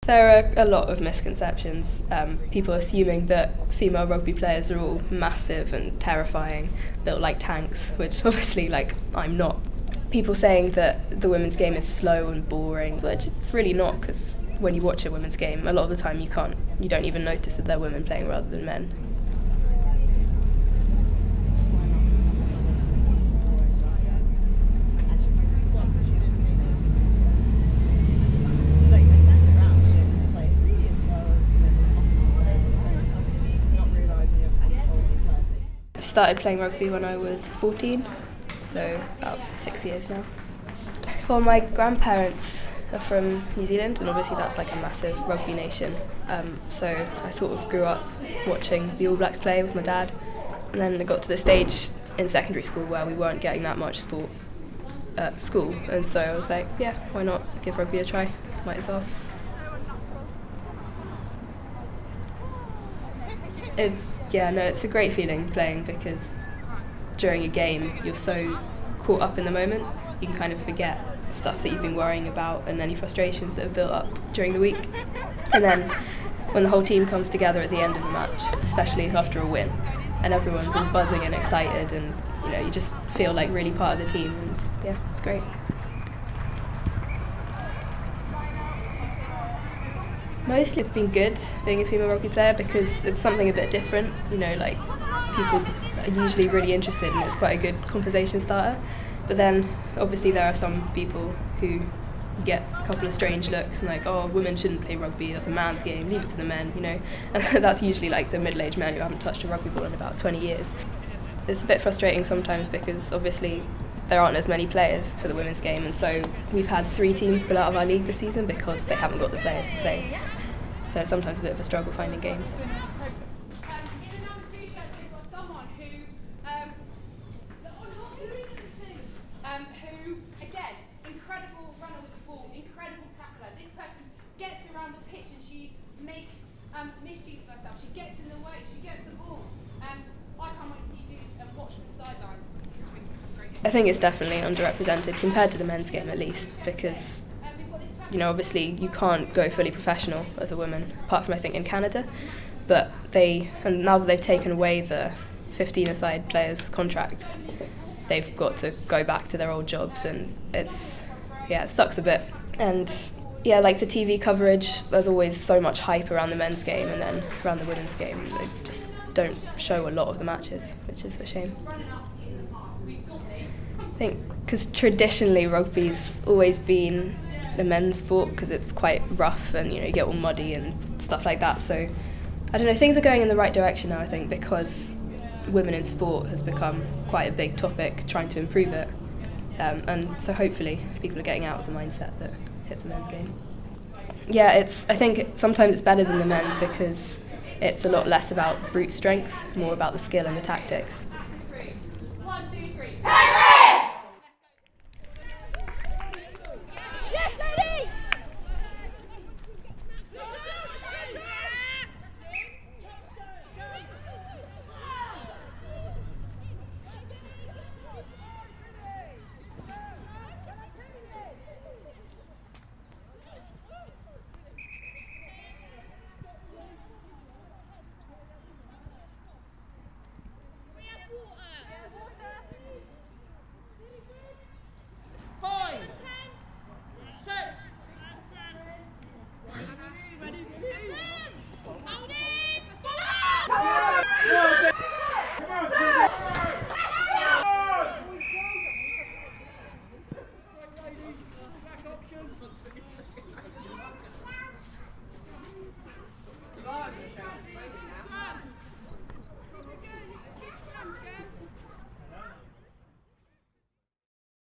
There are a lot of misconceptions. People assuming that female rugby players are all massive and terrifying, built like tanks, which obviously, I'm not. People saying that the women's game is slow and boring, but it's really not, because when you watch a women's game, a lot of the time you don't even notice that they're women playing rather than men. I started playing rugby when I was 14, so about 6 years now. Well, my grandparents are from New Zealand, and obviously that's like a massive rugby nation. So I sort of grew up watching the All Blacks play with my dad, and then I got to the stage in secondary school where we weren't getting that much sport at school, and so I was like, yeah, why not give rugby a try? Might as well. It's a great feeling playing, because during a game you're so caught up in the moment, you can kind of forget stuff that you've been worrying about and any frustrations that have built up during the week. And then when the whole team comes together at the end of the match, especially after a win, and everyone's all buzzing and excited, and you just feel like really part of the team, and it's great. Mostly it's been good being a female rugby player, because it's something a bit different. People are usually really interested, and it's quite a good conversation starter. But then obviously there are some people who get a couple of strange looks and oh, women shouldn't play rugby, that's a man's game, leave it to the men, And that's usually the middle-aged men who haven't touched a rugby ball in about 20 years. It's a bit frustrating sometimes, because obviously there aren't as many players for the women's game, and so we've had 3 teams pull out of our league this season because they haven't got the players to play. So it's sometimes a bit of a struggle finding games. In the number 2 shirts, we've got someone who, again, incredible runner with the ball, incredible tackler. This person gets around the pitch and she makes mischief for herself. She gets in the way, she gets the ball. I can't wait to see you do this and watch from the sidelines. I think it's definitely underrepresented compared to the men's game, at least, because obviously you can't go fully professional as a woman, apart from I think in Canada, but now that they've taken away the 15-a-side players' contracts, they've got to go back to their old jobs, and it sucks a bit. And the TV coverage, there's always so much hype around the men's game, and then around the women's game they just don't show a lot of the matches, which is a shame. I think because traditionally rugby's always been a men's sport, because it's quite rough and you get all muddy and stuff like that. So I don't know, things are going in the right direction now, I think, because women in sport has become quite a big topic, trying to improve it. And so hopefully people are getting out of the mindset that it's a men's game. Yeah, I think sometimes it's better than the men's, because it's a lot less about brute strength, more about the skill and the tactics. 1, 2, 3.